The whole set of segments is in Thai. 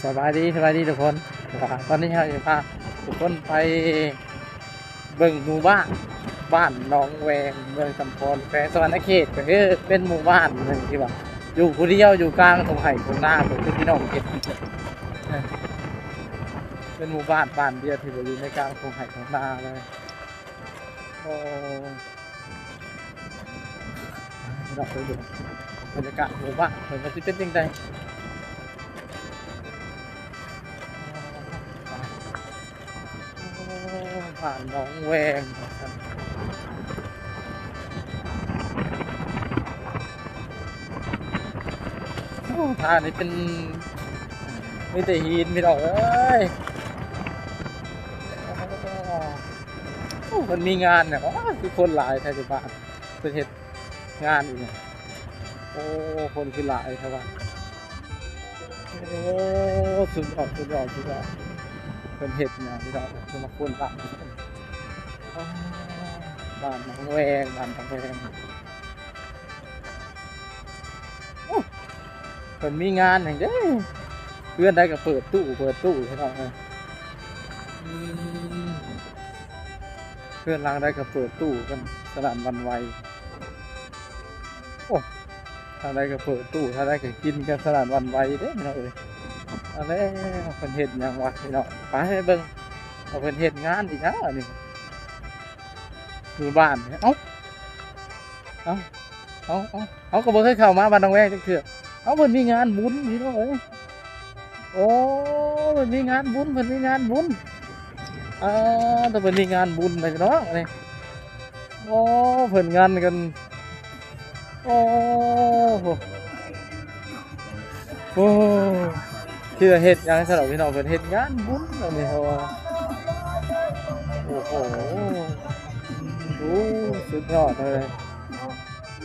สบายดีทุกคนตอนนี้เราจะพาทุกคนไปเบิ่งหมู่บ้านหนองแวงเมืองจำพรแขวงสวรรณเขตก็คือเป็นหมู่บ้านหนึ่งที่ว่าอยู่ผู้เดียวอยู่กลางตรงไห่ตรงหน้าผมคือพี่น้องเห็นเป็นหมู่บ้านเดียวที่อยู่ในกลางตรงไห่ตรงหน้าเลยโอ้เราไปดูบรรยากาศหมู่บ้านมันจะเป็นยังไงผ่านหนองแวงทางนี้เป็นมีแต่หินมีดอกเอ้ยมันมีงานเนี่ยคือคนหลายไทยบ้านประเทศงานอีกเนี่ยโอ้คนคือหลายครับว่าโอ้สุดยอดเป็นเห็ดเนี่ยพี่น้องคือมาคนบ้านหนองแวงบ้านหนองแวงเป็นมีงานอย่างเด้เพื่อนได้ก็เปิดตู้ให้เราเพื่อนล้างได้ก็เปิดตู้กันสนั่นวันไหวโอ้ถ้าได้ก็เปิดตู้ถ้าได้ก็กินกันสนั่นวันไหวเด้พี่น้องอะไรเป็นเห็ดอย่างวะพี่น้องไปให้เบิ่งเอาเป็นเห็ดงานอีกนะนี่คือบ้านเนี่ยเอาก็บ่เคยเข้ามาบ้านหนองแวงจังเทื่อเอาเพิ่นมีงานบุญพี่น้องโอ้เพิ่นมีงานบุญแต่เพิ่นมีงานบุญเลยเนาะนี่โอ้เพิ่นงานกันโอ้โหคือเฮ็ดอย่างสำหรับพี่น้องเพิ่นเฮ็ดงานบุญอันนี้เขาว่าโอ้โหดูสุดยอดเลย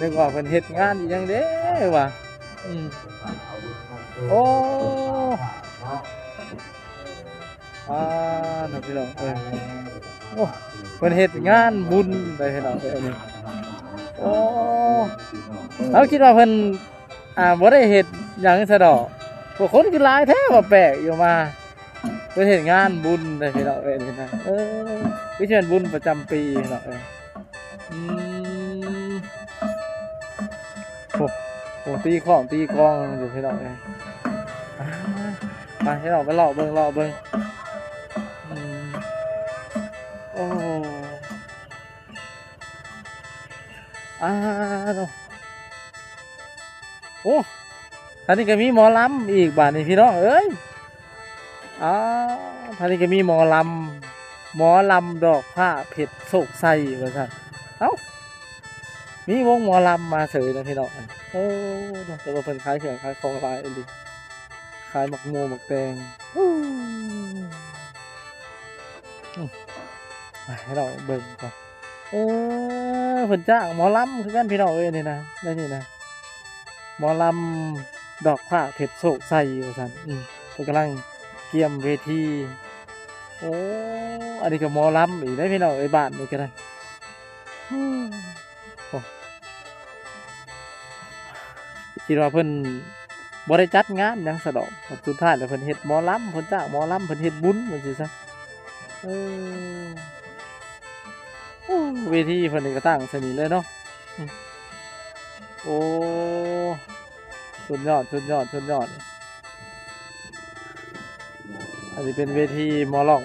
นึกว่าเพิ่นเฮ็ดงานอีหยังเด้ว่ะโอ้น้องพี่น้องโอ้เพิ่นเฮ็ดงานบุญไปพี่น้องอันนี้โอ้เราคิดว่าเพิ่นบ่ได้เฮ็ดหยังซะดอกพวกคนคือหลายแท้ว่าแปลกอยู่มาเพิ่นเฮ็ดงานบุญไปพี่น้องอันนี้นะคือเชิญบุญประจำปีพี่น้องโอ้ตีของตีกองอยู่พี่น้องไปให้เราไปเลาะเบิ่งโอ้โอ้ท่านนี้ก็มีหมอลำอีกบ้านนี่พี่น้องเอ้ยท่านนี้ก็มีหมอลำดอกผ้าเผ็ดโศกใส่ว่าซั่นมีวงหมอลำมาเสยนะพี่น้องแต่ว่าเพิ่นขายเครื่องขายของหลายดิขายหมักโมหมักแตงให้เราเบิ่งก่อนเพิ่นจ้างหมอลำคือกันพี่น้องเอ้ยนี่นะนี่นะหมอลำดอกผ้าเผ็ดโศกใส่ว่าซั่นเพิ่นกำลังเตรียมเวทีอันนี้ก็หมอลำอีกได้พี่น้องเอ้ยบ้านนี่ก็ได้คิดว่าเพิ่นบ่ได้จัดงานหยังซะดอกสุดท้ายแล้วเพิ่นเฮ็ดหมอลำเพิ่นจ้างหมอลำเพิ่นเฮ็ดบุญว่าซี่ซะเวทีเพิ่นนี่ก็ตั้งซะนี่เลยเนาะโอ้สุดยอดอันนี้เป็นเวทีหมอลำ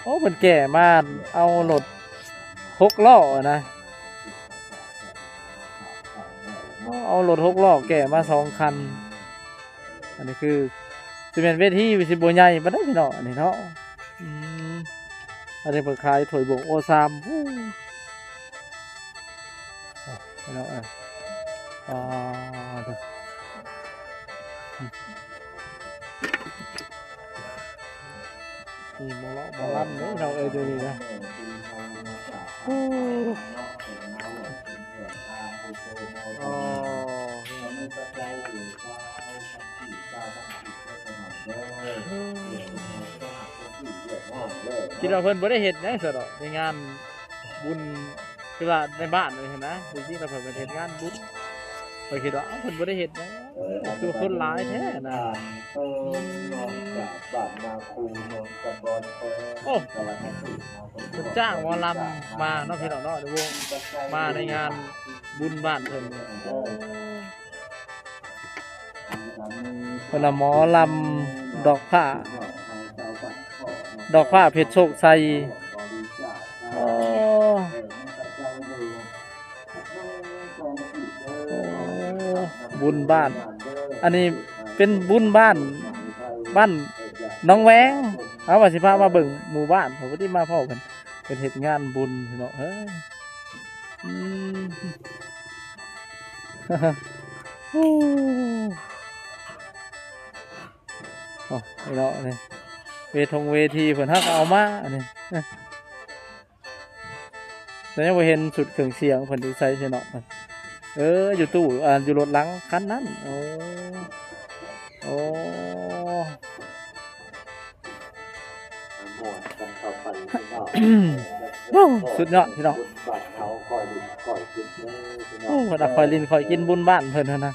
เพิ่นแก่มาเอารถ6 ล้อนะเอารถ6 ล้อแก่มา2 คันอันนี้คือจะเป็นเวทีวิสิบใหญ่มาได้พี่น้องอันนี้เนาะอันนี้เปิดขายถ้วยบงโอซามพี่น้องนี่หมอลำเนี่ยเราดูนี่นะคิดว่าเพิ่นบ่ได้เฮ็ดหยังซะดอกในงานบุญคือว่าในบ้านเลยเห็นนะจริงๆแล้วเพิ่นเฮ็ดงานบุญเพิ่นคิดว่าเพิ่นบ่ได้เฮ็ดหยัง คือคนหลายแท้นะโอ้คนจ้างหมอลำมาเนาะพี่น้องเนาะในวงมาในงานบุญบ้านเพิ่นโอ้เพิ่นน่ะหมอลำดอกผ้าเพชรโชคชัยโอ้บุญบ้านอันนี้เป็นบุญบ้านน้องแวงเอาว่าสิพามาเบิ่งหมู่บ้านผมก็ที่มาพ่อกันเป็นเหตุงานบุญเนาะเฮ้ยอืม โอ้ยเนาะนี่เวทีเพิ่นฮักเอามาอันนี้แล้วยังบ่เห็นสุดเครื่องเสียงเพิ่นที่ใส่เนาะอยู่ตู้อยู่รถหลังคันนั้นโอ้สุดยอดพี่น้องโอ้คนคอยลินคอยกินบุญบ้านเพิ่นนะ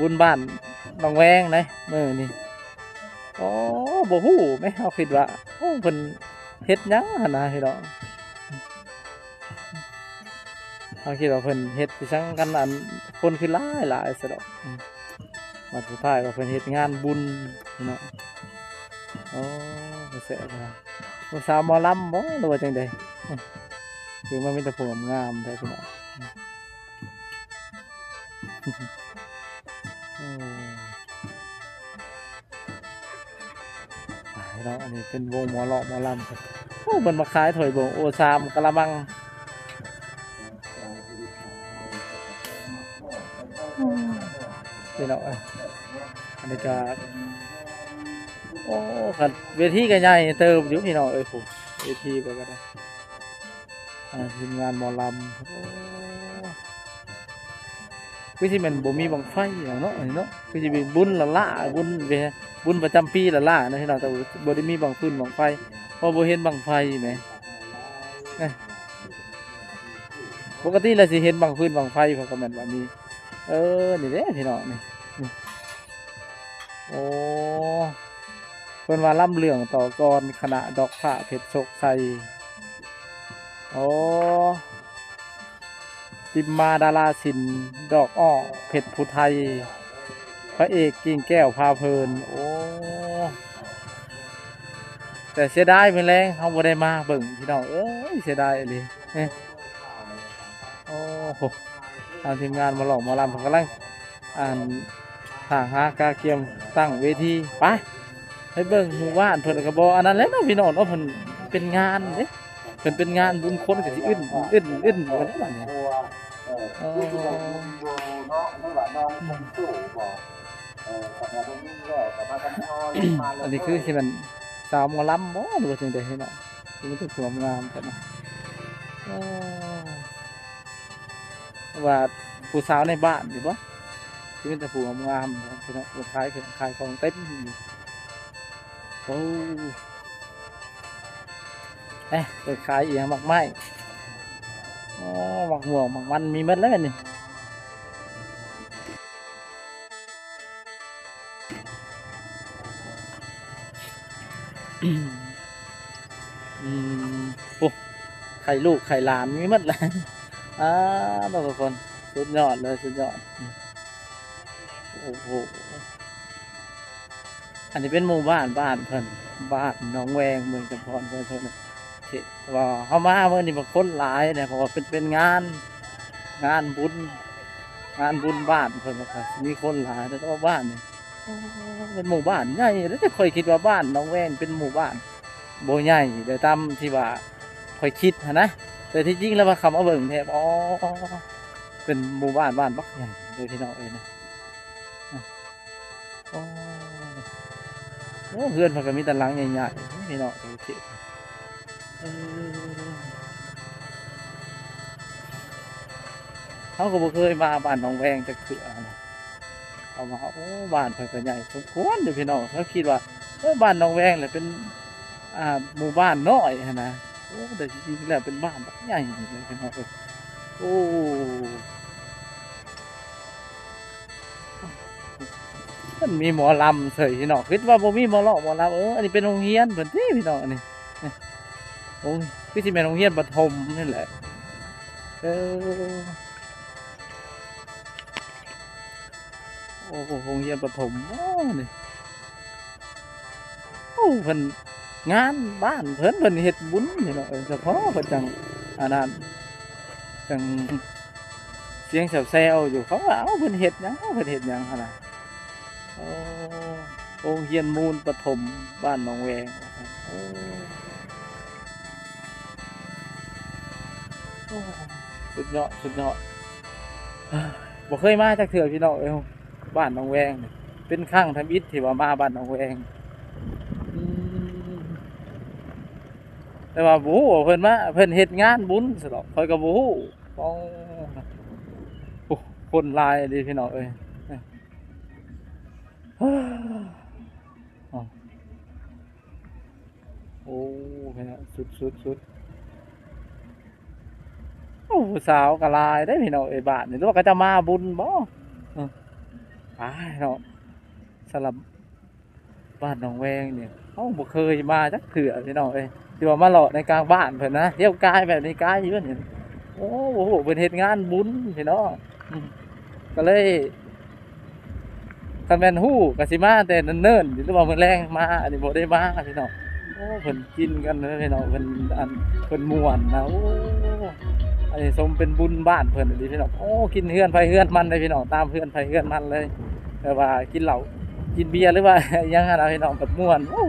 บุญบ้านน้องแวงเลยมื้อนี้โอ้บ่ฮู้แม่เฮาคิดว่าโอ้เพิ่นเฮ็ดหยังหั่นนะพี่น้องเฮาคิดว่าเพิ่นเฮ็ดสิซังกันอันคนคือหลายซะดอกมาสุดท้ายก็เพิ่นเฮ็ดงานบุญพี่น้องโอ้บ่แซ่บนะบ่สาวหมอลำบ่หรือว่าจังได๋คือมันมีแต่ผมงามแท้พี่น้องเราอันนี้เป็นวงหมอเลาะหมอลำครับโอ้มันมาขายถอยบงโอซามกะละมังพี่น้องอันนี้ก็โอ้ขัดเวทีกันใหญ่เติมอยู่พี่น้องผมเวทีไปก็ได้ทีมงานหมอลำคือที่มันบ่มีบังไฟอย่างเนาะเนาะคือจะเป็นบุญละบุญประจำปีละนะที่เราแต่บ่ได้มีบังพื้นบังไฟพอบ่เห็นบังไฟไหมปกติเราสิเห็นบังพื้นบังไฟเพราะก็แม่นว่ามีนี่เด้พี่น้องนี่โอ้เพิ่นว่าล่ำเรื่องต่อกรคณะดอกผ้าเพชรโชคชัยโอ้ติมมาดาราศิลป์ดอกอ้อเพชรภูไทยพระเอกกิ่งแก้วพาเพลินโอ้แต่เสียดายเพิ่นแรงเขาบ่ได้มาเบิ่งพี่น้องเสียดายเลยโอ้โหทางทีมงานมาหลอกมาลำผมกำลังทางหากาเกียมตั้งเวทีไปให้เบิ่งหมู่บ้านเพิ่นก็บ่อันนั้นแหละเนาะพี่น้องเนาะเพิ่นเป็นงานเด้เพิ่นเป็นงานบุญคนก็สิอึ้นเหมือนกันนี่อันนี้คือที่มันสาวหมอลำบ่หรือว่าจังได๋เนาะมันต้องสวยงามกันนะว่าผู้สาวในบ้านอยู่บ่ที่เป็นแต่ผู้งามพี่น้องขายของเต็มโอ้ไปขายอีกมากมายหมักหม่วงหมักมันมีเม็ดแล้วนี่โอ้ไข่ลูกไข่หลานมีเม็ดแล้วทุกคนสุดยอดเลยสุดยอดโอ้โหอันนี้เป็นหมู่บ้านเพิ่นบ้านหนองแวงเมืองจำพรเพิ่นว่าเขามาเมื่อนี้บางคนหลายเนี่ยเพราะว่าเป็นงานบุญบ้านเพิ่นว่ามีคนหลายแต่ว่าบ้านเนี่ยเป็นหมู่บ้านใหญ่แล้วจะค่อยคิดว่าบ้านหนองแวงเป็นหมู่บ้านโบใหญ่เดี๋ยวตามที่ว่าค่อยคิดนะแต่ที่จริงแล้วว่าคำเอาเบิ่งแทบเป็นหมู่บ้านบักใหญ่โดยที่น้องนะเพื่อนเขาก็มีแต่หลังใหญ่ๆพี่น้องโอเคเขาก็บ่เคยมาบ้านหนองแวงจะเขื่อเอามาบ้านเพิ่นก็ใหญ่สมควรเดี๋ยวพี่น้องเขาคิดว่าบ้านหนองแวงเลยเป็นหมู่บ้านน้อยนะแต่จริงๆแล้วเป็นบ้านแบบใหญ่เลยพี่น้อง มันมีหมอลำเฉยพี่น้องคิดว่าบ่มีหมอเลาะหมอลำอันนี้เป็นโรงเรียนเพิ่นติพี่น้องอันนี้โอ้ยคือสิแม่นโรงเรียนประถมนี่แหละเออโอ้โหโรงเรียนประถมโอ้นี่โอ้เพิ่นงานบ้านเพิ่นเฮ็ดบุญพี่น้องเฉพาะเพิ่นจังอันนั้นจังเสียงแซวๆอยู่เขาว่าเอ้าเพิ่นเฮ็ดหยังเพิ่นเฮ็ดหยังหั่นน่ะโอ้โรงเรียนมูลประถมบ้านหนองแวงว่าซั่นโอ้โอ้สุดยอดสุดยอดบ่เคยมาจักเทื่อพี่น้องเอ้ยบ้านหนองแวงนี่เป็นครั้งทำอิฐที่ว่ามาบ้านหนองแวงอืมแต่ว่าบ่ฮู้ว่าเพิ่นมาเพิ่นเฮ็ดงานบุญซะดอกข้อยก็บ่ฮู้อ๋อโอ้คนหลายอีหลีพี่น้องเอ้ยอ้อโอ้พี่น้องสุดโอ้ผู้สาวก็หลายเด้พี่น้องเอ้ยบ้านนี่หรือว่าเขาจะมาบุญบ่เออไปเนาะสำหรับบ้านหนองแวงเนี่ยเอ้าบ่เคยมาจักเทื่อพี่น้องเอ้ยที่ว่ามาเลาะในกลางบ้านเพิ่นนะเที่ยวกายแบบนี้กายอยู่นี่โอ้โหเพิ่นเฮ็ดงานบุญพี่น้องอืมก็เลยคันแม่นฮู้ก็สิมาแต่เนิ่นๆหรือว่ามื้อแลงมาอันนี้บ่ได้มาพี่น้องโอ้เพิ่นกินกันเด้อพี่น้องเพิ่นอันเพิ่นม่วนนะโอ้อันนี้สมเป็นบุญบ้านเพิ่นอีหลีพี่น้องโอ้กินเฮือนไผเฮือนมันเลยพี่น้องตามเฮือนไผเฮือนมันเลยแต่ว่ากินเหล้ากินเบียร์หรือว่า หยังอะนะพี่น้องแบบม่วนโอ้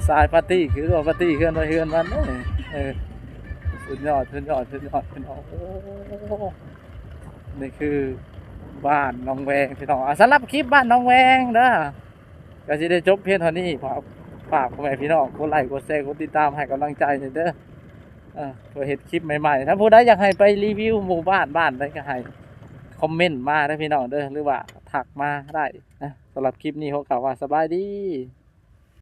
สายปาร์ตี้คือว่าปาร์ตี้เฮือนไผเฮือนมันเด้อเออสุดยอดพี่น้องโอ้นี่คือ บ้านหนองแวงพี่น้องสำหรับคลิปบ้านหนองแวงเด้อก็สิได้จบเพียงเท่านี้ฝากพ่อแม่พี่น้องกดไลค์กดแชร์กดติดตามให้กำลังใจหน่อยเด้อเพื่อเฮ็ดคลิปใหม่ๆถ้าผู้ใดอยากให้ไปรีวิวหมู่บ้านใดก็ให้คอมเมนต์มาเด้อพี่น้องเด้อหรือว่าทักมาได้นะสำหรับคลิปนี้ขอกล่าวว่าสบายดี